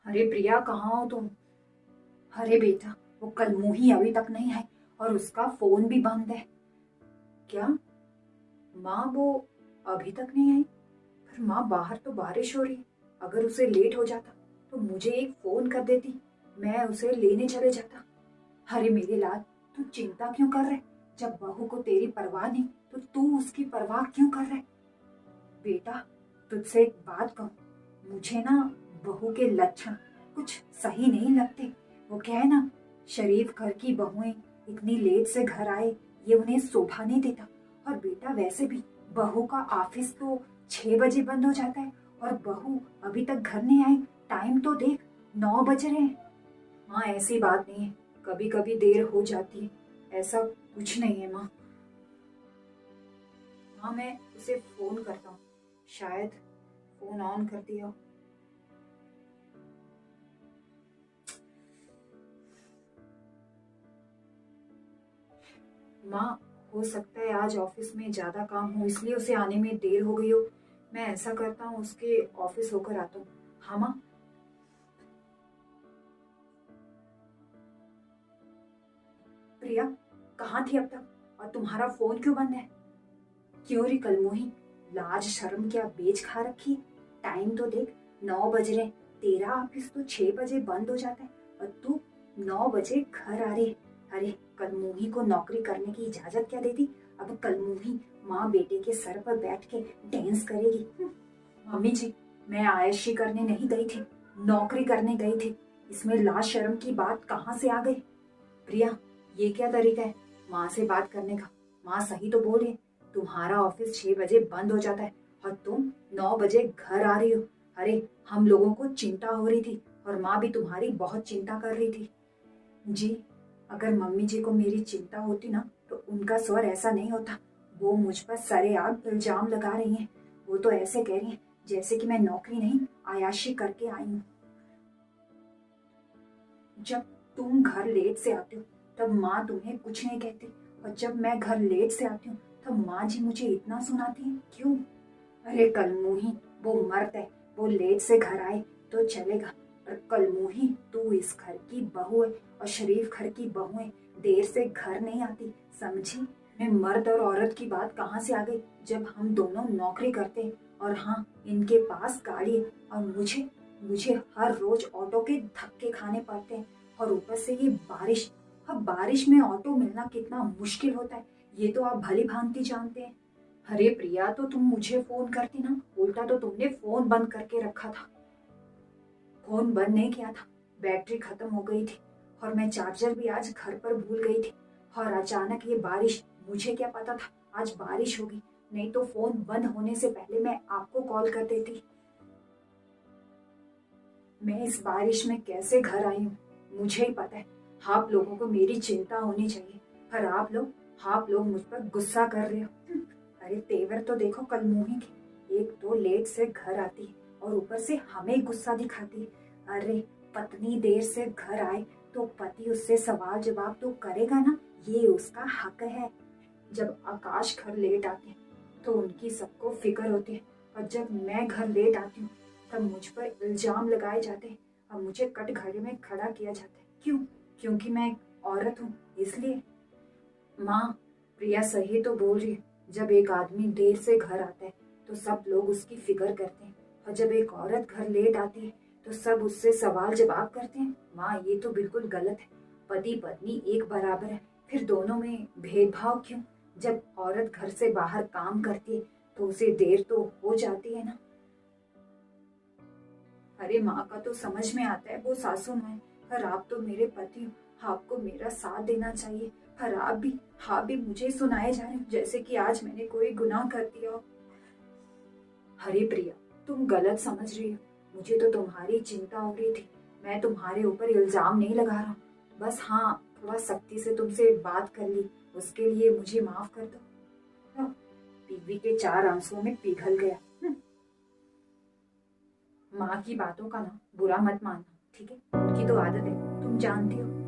अरे प्रिया, कहाँ हो तुम? अरे बेटा, वो कल मुही अभी तक नहीं है और उसका फोन भी बंद है। क्या? माँ, वो अभी तक नहीं आई? पर माँ, बाहर तो बारिश हो रही है। अगर उसे लेट हो जाता तो मुझे एक फोन कर देती, मैं उसे लेने चले जाता। अरे मेरे लाल, तू चिंता क्यों कर रहे? जब बहू को तेरी परवाह नहीं तो तू उसकी परवाह क्यों कर रहे? बेटा, तुझसे एक बात कहूँ, मुझे ना बहू के लक्षण कुछ सही नहीं लगते। वो क्या है ना, शरीफ घर की बहुएं इतनी लेट से घर आए, ये उन्हें शोभा नहीं देता। और बेटा, वैसे भी बहू का ऑफिस तो 6 बजे बंद हो जाता है और बहू अभी तक घर नहीं आई। टाइम तो देख, 9 बज रहे हैं। माँ, ऐसी बात नहीं है, कभी कभी देर हो जाती है, ऐसा कुछ नहीं है माँ। हाँ, मैं उसे फोन करता हूँ, शायद फोन ऑन कर दिया हो। माँ, हो सकता है आज ऑफिस में ज्यादा काम हो इसलिए उसे आने में देर हो गई हो। मैं ऐसा करता हूँ, उसके ऑफिस होकर आता हूँ। हाँ माँ। प्रिया, कहाँ थी अब तक और तुम्हारा फोन क्यों बंद है? क्यों री कलमोही, लाज शर्म क्या बेच खा रखी है? टाइम तो देख, 9 बज रहे। तेरा ऑफिस तो 6 बजे बंद हो जाता है और तू 9 बजे घर आ रही है। अरे, कलमोही को नौकरी करने की इजाजत क्या देती? अब कलमोही माँ बेटे के सर पर बैठ के डांस करेगी। मम्मी जी, मैं आयशी करने नहीं गई थी, नौकरी करने गई थी। इसमें लाज शर्म की बात कहाँ से आ गई? प्रिया, ये क्या तरीका है माँ से बात करने का? माँ सही तो बोल रही है, तुम्हारा ऑफिस 6 बजे बंद हो जाता है और तुम 9 बजे घर आ रही हो। अरे, हम लोगों को चिंता हो रही थी और माँ भी तुम्हारी बहुत चिंता कर रही थी। जी, अगर मम्मी जी को मेरी चिंता होती ना तो उनका स्वर ऐसा नहीं होता। वो मुझ पर सरेआम इल्जाम लगा रही हैं। वो तो ऐसे कह रही हैं जैसे कि मैं नौकरी नहीं, आयाशी करके आई हूँ। जब तुम घर लेट से आते हो तब माँ तुम्हें कुछ नहीं कहती, और जब मैं घर लेट से आती हूँ तब माँ जी मुझे इतना सुनाती है, क्यों? अरे कलमुही, वो मर्द है, वो लेट से घर आए तो चलेगा, पर कलमुही तू इस घर की बहू है और शरीफ घर की बहू है, देर से घर नहीं आती, समझी? मैं मर्द और औरत की बात कहाँ से आ गई जब हम दोनों नौकरी करते हैं। और हाँ, इनके पास गाड़ी है और मुझे मुझे हर रोज ऑटो के धक्के खाने पड़ते हैं। और ऊपर से ये बारिश, अब बारिश में ऑटो मिलना कितना मुश्किल होता है, ये तो आप भली भांति जानते हैं। अरे प्रिया, तो तुम मुझे फोन करती ना, उल्टा तो तुमने फोन बंद करके रखा था। फोन बंद नहीं किया था, बैटरी खत्म हो गई थी और मैं चार्जर भी आज घर पर भूल गई थी। और अचानक ये बारिश, मुझे क्या पता था आज बारिश होगी, नहीं तो फोन बंद होने से पहले मैं आपको कॉल कर देती। मैं इस बारिश में कैसे घर आई हूँ मुझे ही पता है। आप लोगों को मेरी चिंता होनी चाहिए, पर आप लोग मुझ पर गुस्सा कर रहे हो। अरे तेवर तो देखो कल मुही की, एक तो लेट से घर आती है और ऊपर से हमें गुस्सा दिखाती है। अरे, पत्नी देर से घर आए तो पति उससे सवाल जवाब तो करेगा ना, ये उसका हक है। जब आकाश घर लेट आते हैं तो उनकी सबको फिक्र होती है, और जब मैं घर लेट आती हूँ तब मुझ पर इल्जाम लगाए जाते हैं और मुझे कटघरे में खड़ा किया जाता है। क्यों? क्योंकि मैं एक औरत हूँ, इसलिए। माँ, प्रिया सही तो बोल रही है, जब एक आदमी देर से घर आता है तो सब लोग उसकी फिक्र करते हैं, और जब एक औरत घर लेट आती है तो सब उससे सवाल जवाब करते हैं। माँ, ये तो बिल्कुल गलत है। पति पत्नी एक बराबर है, फिर दोनों में भेदभाव क्यों? जब औरत घर से बाहर काम करती है तो उसे देर तो हो जाती है ना। अरे माँ का तो समझ में आता है, वो सासू माँ है, पर आप तो मेरे पति हो, आपको मेरा साथ देना चाहिए। पर आप भी मुझे सुनाए जा रहे हो जैसे कि आज मैंने कोई गुनाह कर दिया हो। हरे प्रिया, तुम गलत समझ रही हो, मुझे तो तुम्हारी चिंता हो रही थी। मैं तुम्हारे ऊपर इल्जाम नहीं लगा रहा हूँ, बस हाँ, थोड़ा सख्ती से तुमसे बात कर ली, उसके लिए मुझे माफ कर दो। लो, टीवी के 4 आंसुओं में पिघल गया। माँ की बातों का ना बुरा मत मानना, ठीक है? उनकी तो आदत है, तुम जानती हो।